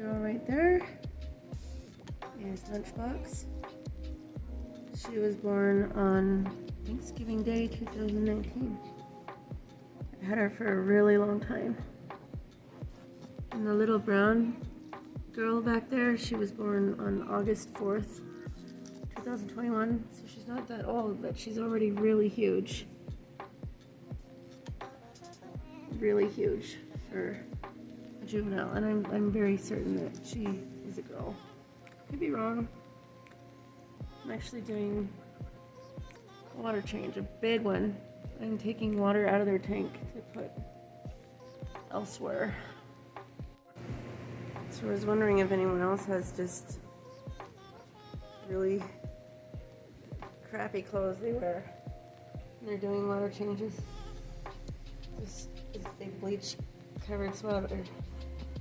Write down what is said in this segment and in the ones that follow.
girl right there is Lunchbox. She was born on Thanksgiving Day 2019. I had her for a really long time. And the little brown girl back there, she was born on August 4th, 2021. So she's not that old, but she's already really huge. Really huge for a juvenile, and I'm very certain that she is a girl. Could be wrong. I'm actually doing a water change, a big one. I'm taking water out of their tank to put elsewhere. So I was wondering if anyone else has just really crappy clothes they wear when they're doing water changes. Just this big bleach covered sweater.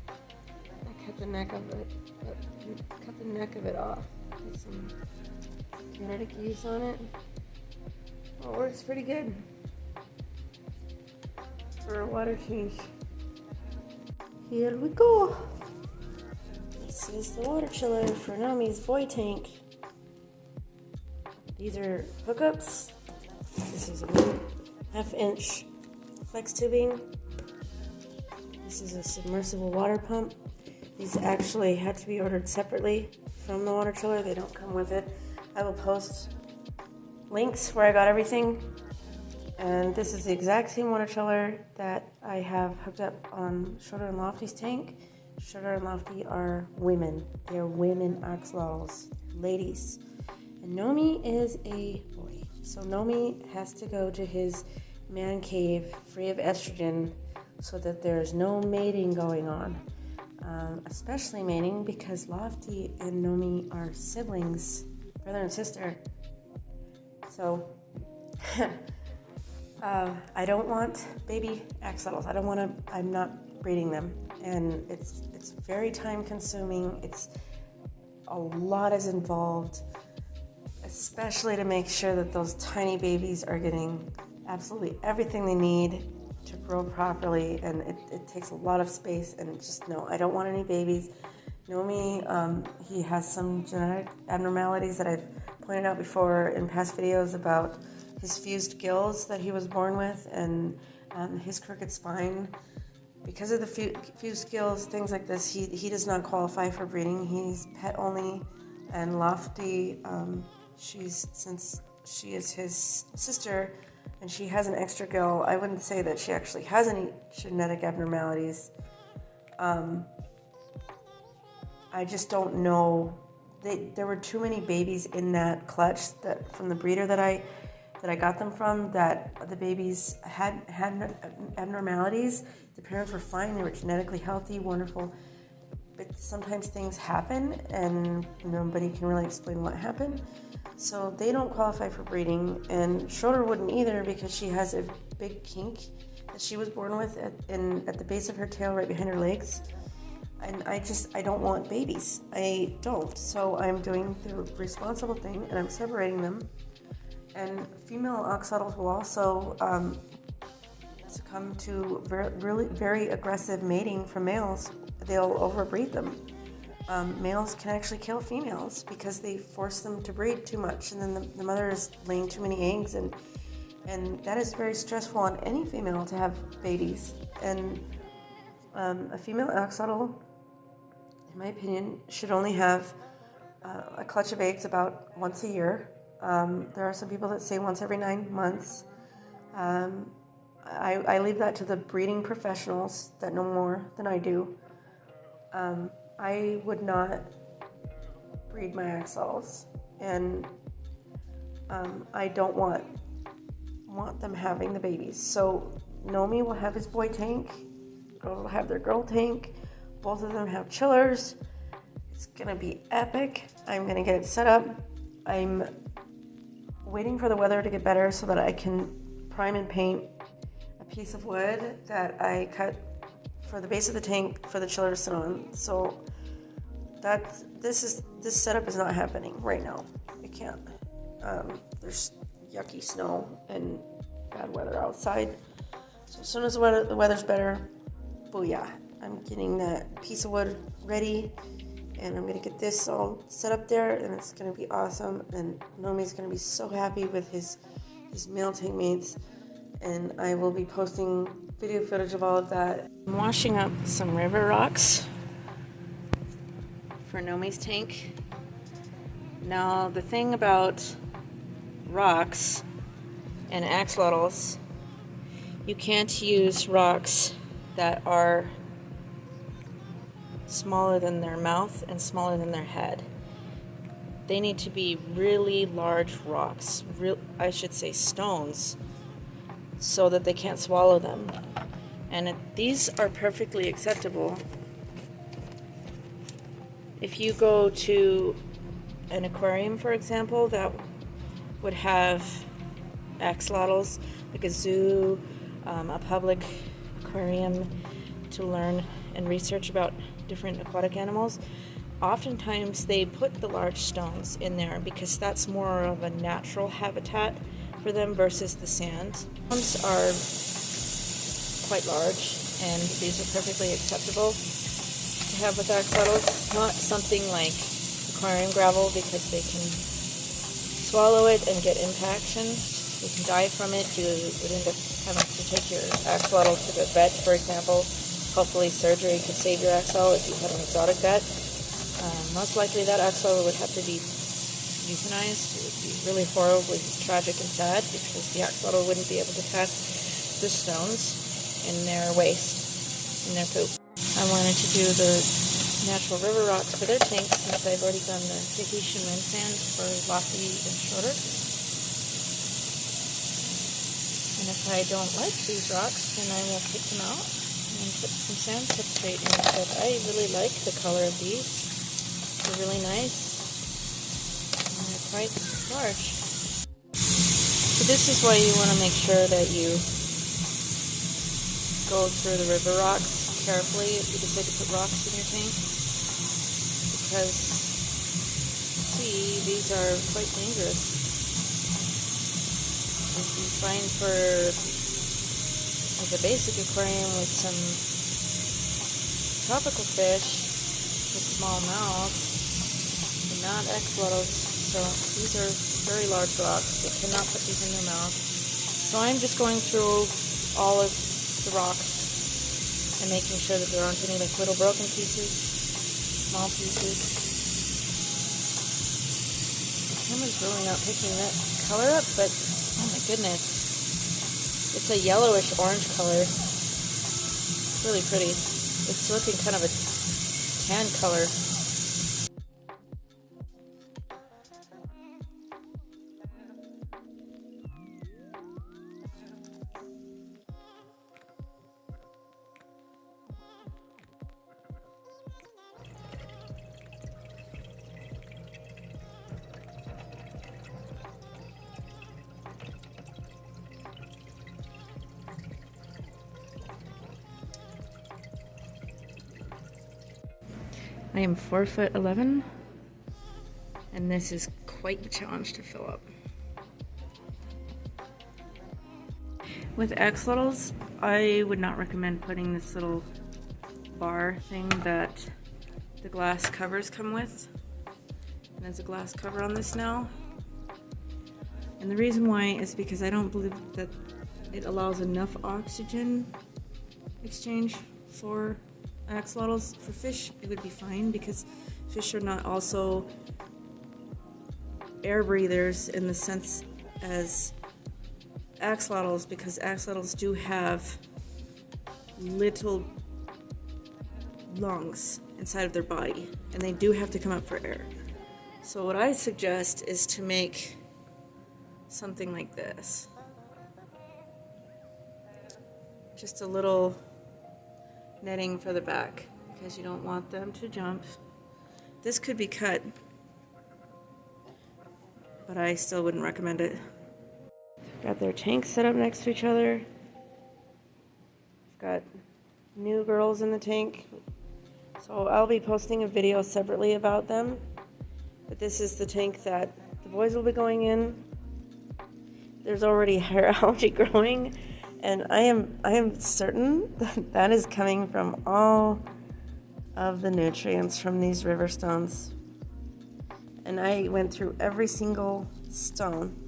I cut the neck of it, off. Put some kinetic use on it. Well, it works pretty good for a water change. Here we go. This is the water chiller for Nami's void tank. These are hookups. This is a 1/2 inch flex tubing. This is a submersible water pump. These actually had to be ordered separately from the water chiller. They don't come with it. I will post links where I got everything. And this is the exact same water chiller that I have hooked up on Shorter and Lofty's tank. Shorter and Lofty are women. They are women axolotls, ladies. And Nomi is a boy. So Nomi has to go to his man cave free of estrogen so that there's no mating going on. Especially mating because Lofty and Nomi are siblings, brother and sister. So I don't want baby axolotls. I'm not breeding them. And it's very time consuming. It's a lot is involved, especially to make sure that those tiny babies are getting absolutely everything they need to grow properly, and it takes a lot of space, and just no, I don't want any babies. Nomi, he has some genetic abnormalities that I've pointed out before in past videos about his fused gills that he was born with, and his crooked spine. Because of the fused gills, things like this, he does not qualify for breeding. He's pet only, and Lofty, since she is his sister, and she has an extra gill, I wouldn't say that she actually has any genetic abnormalities. I just don't know. There were too many babies in that clutch that from the breeder that I got them from, that the babies had abnormalities. The parents were fine. They were genetically healthy, wonderful. But sometimes things happen, and nobody can really explain what happened. So they don't qualify for breeding, and Shoulder wouldn't either because she has a big kink that she was born with at the base of her tail, right behind her legs. And I don't want babies. I don't. So I'm doing the responsible thing, and I'm separating them. And female axolotls will also succumb to very aggressive mating from males. They'll overbreed them. Males can actually kill females because they force them to breed too much, and then the mother is laying too many eggs, and that is very stressful on any female to have babies. And a female axolotl, in my opinion, should only have a clutch of eggs about once a year. There are some people that say once every 9 months. I leave that to the breeding professionals that know more than I do. I would not breed my axolotls, and I don't want them having the babies. So Nomi will have his boy tank, girl will have their girl tank. Both of them have chillers. It's gonna be epic. I'm gonna get it set up. I'm waiting for the weather to get better so that I can prime and paint a piece of wood that I cut for the base of the tank for the chiller to sit on. So this setup is not happening right now. It can't. There's yucky snow and bad weather outside. So as soon as the weather's better, booyah, I'm getting that piece of wood ready, and I'm gonna get this all set up there, and it's gonna be awesome. And Nomi's gonna be so happy with his male tank mates, and I will be posting video footage of all of that. I'm washing up some river rocks for Nomi's tank. Now, the thing about rocks and axolotls, you can't use rocks that are smaller than their mouth and smaller than their head. They need to be really large rocks, I should say stones, so that they can't swallow them. And these are perfectly acceptable. If you go to an aquarium, for example, that would have axolotls, like a zoo, a public aquarium to learn and research about different aquatic animals, oftentimes they put the large stones in there because that's more of a natural habitat for them versus the sand. Stones are quite large, and these are perfectly acceptable to have with axolotls. Not something like aquarium gravel because they can swallow it and get impaction. You can die from it. You would end up having to take your axolotl to the vet, for example. Hopefully surgery could save your axolotl if you had an exotic vet. Most likely that axolotl would have to be euthanized. It would be really horribly tragic and sad because the axolotl wouldn't be able to pass the stones in their waste, in their poop. I wanted to do the natural river rocks for their tanks since I've already done the Tahitian rim sand for Lofty and Schroeder. And if I don't like these rocks, then I will pick them out and put some sand substrate in. But I really like the color of these. They're really nice. And they're quite large. So this is why you want to make sure that you go through the river rocks carefully if you decide to put rocks in your tank. Because, see, these are quite dangerous. If you find for like a basic aquarium with some tropical fish with small mouths, but not axolotls, so these are very large rocks. You cannot put these in your mouth. So I'm just going through all of the rocks and making sure that there aren't any like little broken pieces, small pieces. The camera's really not picking that color up, but oh my goodness. It's a yellowish orange color. It's really pretty. It's looking kind of a tan color. I am 4'11", and this is quite the challenge to fill up. With axolotls, I would not recommend putting this little bar thing that the glass covers come with. And there's a glass cover on this now. And the reason why is because I don't believe that it allows enough oxygen exchange for axolotls. For fish, it would be fine because fish are not also air breathers in the sense as axolotls, because axolotls do have little lungs inside of their body and they do have to come up for air. So what I suggest is to make something like this. Just a little netting for the back because you don't want them to jump. This could be cut, but I still wouldn't recommend it. Got their tanks set up next to each other. Got new girls in the tank. So I'll be posting a video separately about them. But this is the tank that the boys will be going in. There's already hair algae growing, and I am certain that that is coming from all of the nutrients from these river stones. And I went through every single stone